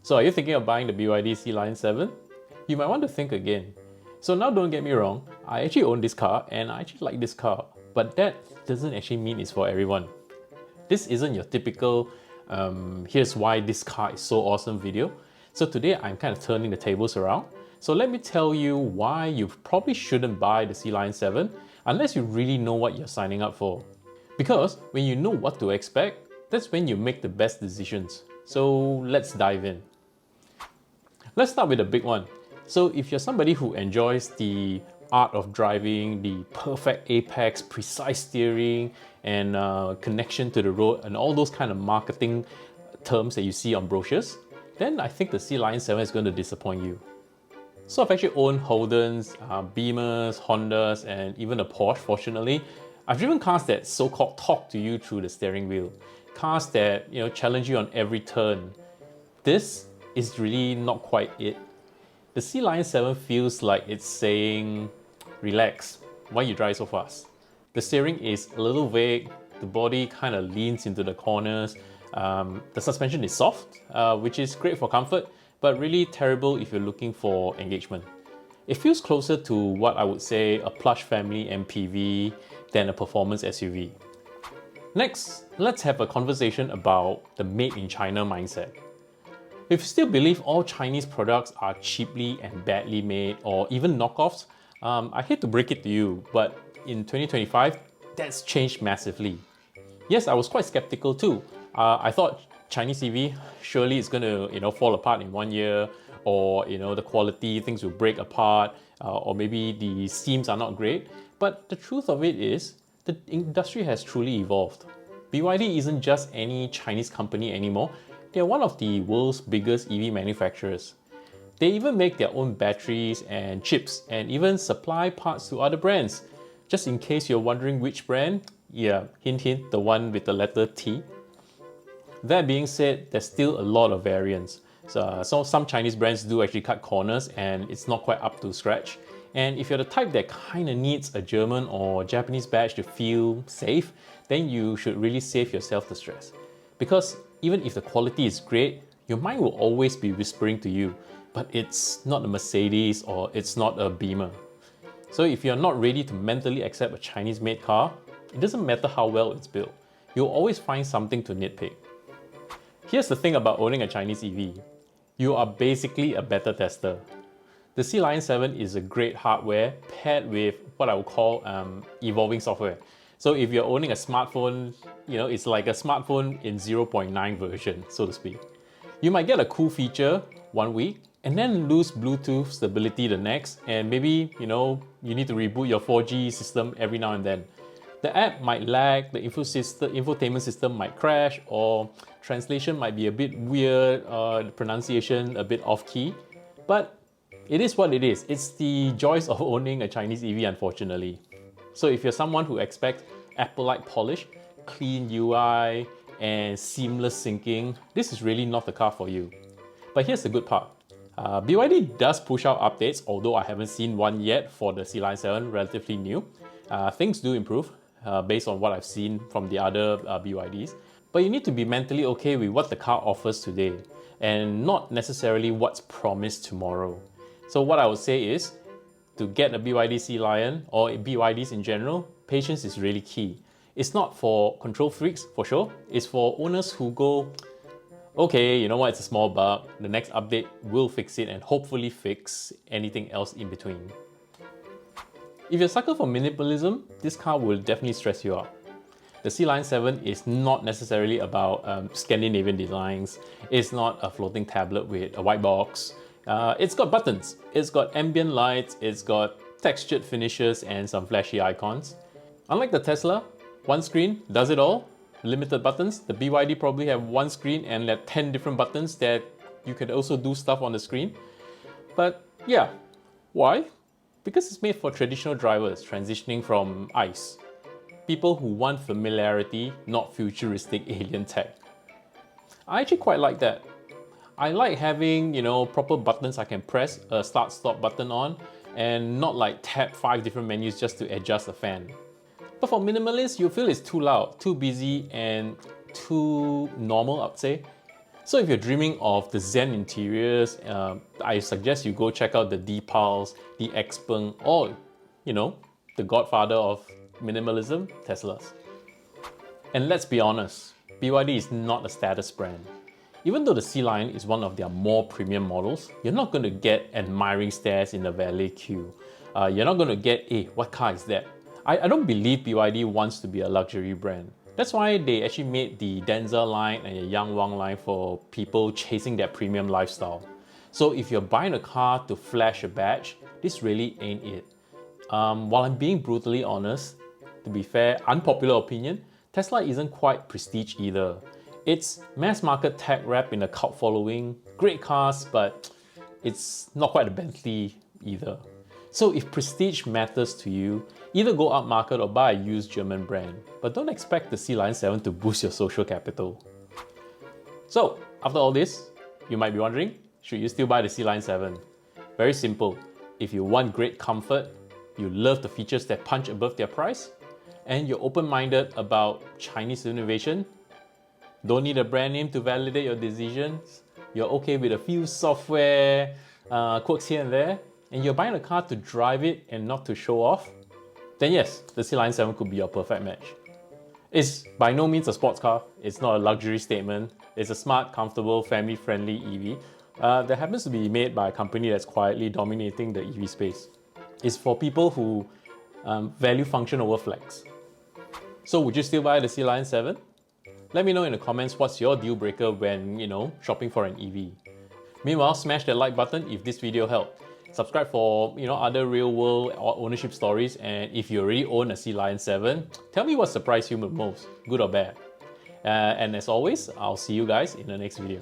So are you thinking of buying the BYD Sealion 7? You might want to think again. So now don't get me wrong, I actually own this car and I actually like this car, but that doesn't actually mean it's for everyone. This isn't your typical, here's why this car is so awesome video. So today I'm kind of turning the tables around. So let me tell you why you probably shouldn't buy the Sealion 7 unless you really know what you're signing up for. Because when you know what to expect, that's when you make the best decisions. So let's dive in. Let's start with the big one. So if you're somebody who enjoys the art of driving, the perfect apex, precise steering, and connection to the road, and all those kind of marketing terms that you see on brochures, then I think the Sealion 7 is going to disappoint you. So I've actually owned Holdens, Beamers, Hondas, and even a Porsche, fortunately. I've driven cars that so-called talk to you through the steering wheel. Cars that, challenge you on every turn. This is really not quite it. The Sealion 7 feels like it's saying, relax, why you drive so fast? The steering is a little vague, the body kind of leans into the corners, the suspension is soft, which is great for comfort, but really terrible if you're looking for engagement. It feels closer to what I would say a plush family MPV than a performance SUV. Next, let's have a conversation about the made in China mindset. If you still believe all Chinese products are cheaply and badly made or even knockoffs, I hate to break it to you, but in 2025, that's changed massively. Yes, I was quite skeptical too. I thought Chinese EV surely is going to fall apart in 1 year, or the quality, things will break apart, or maybe the seams are not great. But the truth of it is, the industry has truly evolved. BYD isn't just any Chinese company anymore. They're one of the world's biggest EV manufacturers. They even make their own batteries and chips and even supply parts to other brands. Just in case you're wondering which brand, yeah, hint hint, the one with the letter T. That being said, there's still a lot of variants. So some Chinese brands do actually cut corners and it's not quite up to scratch. And if you're the type that kind of needs a German or Japanese badge to feel safe, then you should really save yourself the stress. Because even if the quality is great, your mind will always be whispering to you, but it's not a Mercedes or it's not a Beamer. So if you're not ready to mentally accept a Chinese-made car, it doesn't matter how well it's built. You'll always find something to nitpick. Here's the thing about owning a Chinese EV. You are basically a beta tester. The Sealion 7 is a great hardware paired with what I would call evolving software. So if you're owning a smartphone, it's like a smartphone in 0.9 version, so to speak. You might get a cool feature 1 week and then lose Bluetooth stability the next, and maybe, you need to reboot your 4G system every now and then. The app might lag, the infotainment system might crash, or translation might be a bit weird, the pronunciation a bit off-key. But it is what it is. It's the joys of owning a Chinese EV, unfortunately. So if you're someone who expects Apple-like polish, clean UI, and seamless syncing, this is really not the car for you. But here's the good part. BYD does push out updates, although I haven't seen one yet for the Sealion 7, relatively new. Things do improve based on what I've seen from the other BYDs. But you need to be mentally okay with what the car offers today and not necessarily what's promised tomorrow. So what I would say is, to get a BYD Sealion or BYDs in general, patience is really key. It's not for control freaks, for sure. It's for owners who go, okay, you know what, it's a small bug. The next update will fix it and hopefully fix anything else in between. If you're a sucker for minimalism, this car will definitely stress you out. The Sealion 7 is not necessarily about Scandinavian designs. It's not a floating tablet with a white box. It's got buttons, it's got ambient lights, it's got textured finishes and some flashy icons. Unlike the Tesla, one screen does it all, limited buttons. The BYD probably have one screen and like 10 different buttons that you can also do stuff on the screen. But yeah, why? Because it's made for traditional drivers transitioning from ICE. People who want familiarity, not futuristic alien tech. I actually quite like that. I like having, proper buttons I can press a start-stop button on and not like tap 5 different menus just to adjust a fan. But for minimalists, you feel it's too loud, too busy, and too normal, I'd say. So if you're dreaming of the Zen interiors, I suggest you go check out the D-Pulse, the Xpeng, or, you know, the godfather of minimalism, Teslas. And let's be honest, BYD is not a status brand. Even though the Sealion is one of their more premium models, you're not going to get admiring stares in the valet queue. You're not going to get, hey, what car is that? I don't believe BYD wants to be a luxury brand. That's why they actually made the Denza line and the Yang Wang line for people chasing that premium lifestyle. So if you're buying a car to flash a badge, this really ain't it. While I'm being brutally honest, to be fair, unpopular opinion, Tesla isn't quite prestige either. It's mass market tech wrapped in a cult following, great cars, but it's not quite a Bentley either. So if prestige matters to you, either go upmarket or buy a used German brand, but don't expect the Sealion 7 to boost your social capital. So after all this, you might be wondering, should you still buy the Sealion 7? Very simple. If you want great comfort, you love the features that punch above their price, and you're open-minded about Chinese innovation, don't need a brand name to validate your decisions, you're okay with a few software quirks here and there, and you're buying a car to drive it and not to show off, then yes, the Sealion 7 could be your perfect match. It's by no means a sports car, it's not a luxury statement, it's a smart, comfortable, family-friendly EV that happens to be made by a company that's quietly dominating the EV space. It's for people who value function over flex. So would you still buy the Sealion 7? Let me know in the comments what's your deal breaker when, shopping for an EV. Meanwhile, smash that like button if this video helped. Subscribe for, other real world ownership stories, and if you already own a Sealion 7, tell me what surprised you the most, good or bad. And as always, I'll see you guys in the next video.